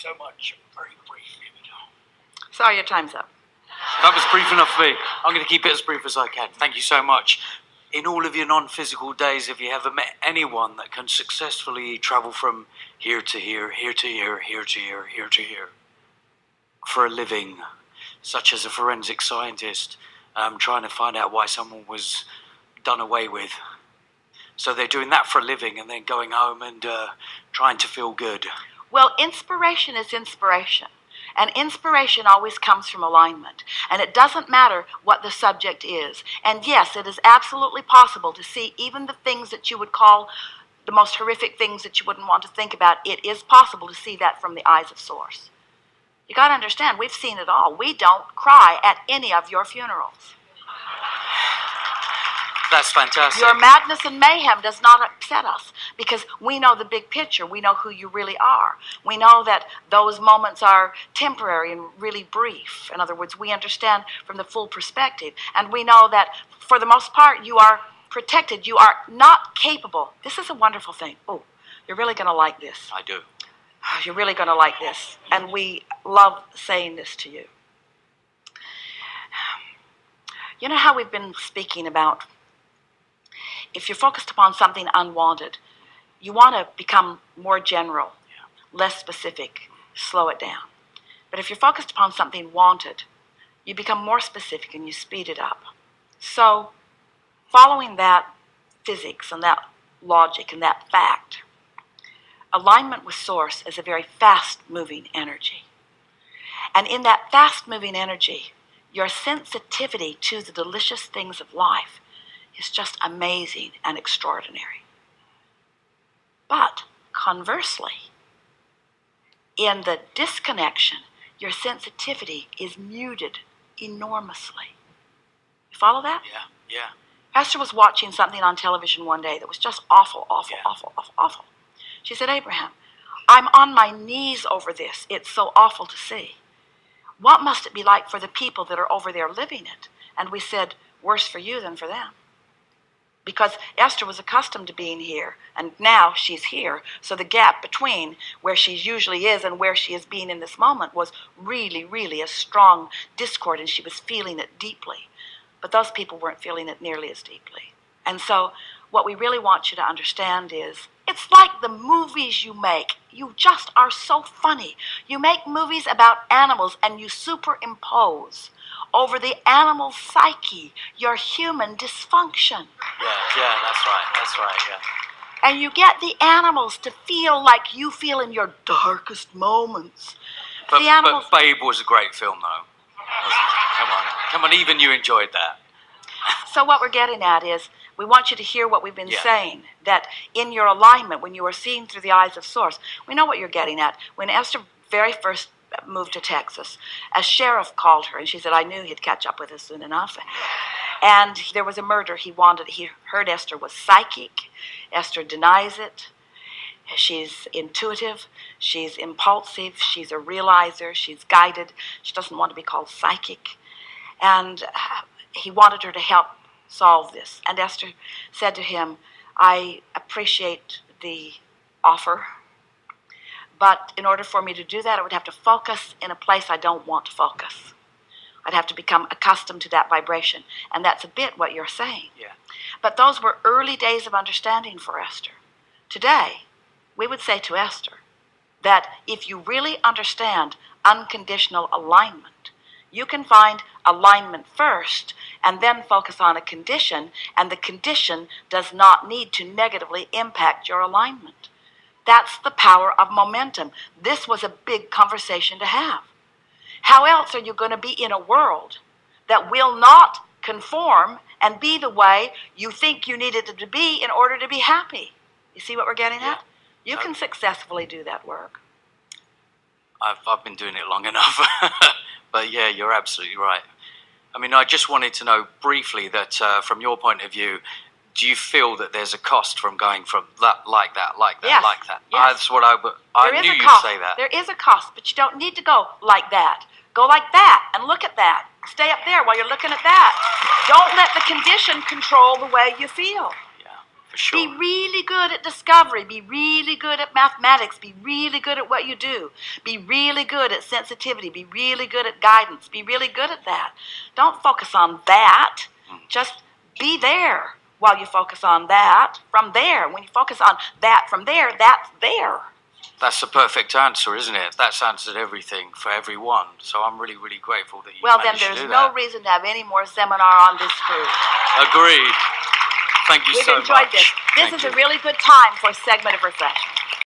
so much. Very brief, Sorry, your time's up. That was brief enough for me. I'm going to keep it as brief as I can. Thank you so much. In all of your non-physical days, have you ever met anyone that can successfully travel from here to here, here to here, here to here, here to here, for a living, such as a forensic scientist trying to find out why someone was done away with? So they're doing that for a living and then going home and trying to feel good. Well, inspiration is inspiration. And inspiration always comes from alignment. And it doesn't matter what the subject is. And yes, it is absolutely possible to see even the things that you would call the most horrific things that you wouldn't want to think about. It is possible to see that from the eyes of Source. You got to understand, we've seen it all. We don't cry at any of your funerals. That's fantastic. Your madness and mayhem does not upset us because we know the big picture. We know who you really are. We know that those moments are temporary and really brief. In other words, we understand from the full perspective. And we know that for the most part, you are protected. You are not capable. This is a wonderful thing. Oh, you're really going to like this. I do. You're really going to like this. And we love saying this to you. You know how we've been speaking about if you're focused upon something unwanted, you want to become more general, less specific, slow it down. But if you're focused upon something wanted, you become more specific and you speed it up. So, following that physics and that logic and that fact, alignment with Source is a very fast-moving energy. And in that fast-moving energy, your sensitivity to the delicious things of life is just amazing and extraordinary. But conversely, in the disconnection, your sensitivity is muted enormously. You follow that? Yeah. Esther was watching something on television one day that was just awful. She said, Abraham, I'm on my knees over this. It's so awful to see. What must it be like for the people that are over there living it? And we said, worse for you than for them. Because Esther was accustomed to being here, and now she's here. So the gap between where she usually is and where she is being in this moment was really, really a strong discord, and she was feeling it deeply. But those people weren't feeling it nearly as deeply. And so what we really want you to understand is, it's like the movies you make. You just are so funny. You make movies about animals, and you superimpose over the animal psyche your human dysfunction. Yeah, that's right, yeah. And you get the animals to feel like you feel in your darkest moments. But Babe was a great film, though. Come on, even you enjoyed that. So what we're getting at is, we want you to hear what we've been saying, that in your alignment, when you are seeing through the eyes of Source, we know what you're getting at. When Esther very first moved to Texas, a sheriff called her, and she said, I knew he'd catch up with us soon enough. And there was a murder he heard Esther was psychic. Esther denies it. She's intuitive. She's impulsive. She's a realizer. She's guided. She doesn't want to be called psychic. And he wanted her to help solve this. And Esther said to him, I appreciate the offer, but in order for me to do that, I would have to focus in a place I don't want to focus. I'd have to become accustomed to that vibration. And that's a bit what you're saying. Yeah. But those were early days of understanding for Esther. Today, we would say to Esther that if you really understand unconditional alignment, you can find alignment first and then focus on a condition, and the condition does not need to negatively impact your alignment. That's the power of momentum. This was a big conversation to have. How else are you going to be in a world that will not conform and be the way you think you needed it to be in order to be happy? You see what we're getting at? You can successfully do that work. I've been doing it long enough. But yeah, you're absolutely right. I mean, I just wanted to know briefly that from your point of view, do you feel that there's a cost from going from that, like that, Yes. like that? Yes. That's what I knew you'd say that. There is a cost, but you don't need to go like that. Go like that and look at that. Stay up there while you're looking at that. Don't let the condition control the way you feel. Yeah, For sure. Be really good at discovery. Be really good at mathematics. Be really good at what you do. Be really good at sensitivity. Be really good at guidance. Be really good at that. Don't focus on that. Just be there while you focus on that from there. When you focus on that from there, that's there. That's the perfect answer, isn't it? That's answered everything for everyone. So I'm really, really grateful that you Well, then managed to there's do no that. reason to have any more seminar on this cruise. Agreed. Thank you We've so enjoyed much. this. This Thank is you. a really good time for a segment of refreshment.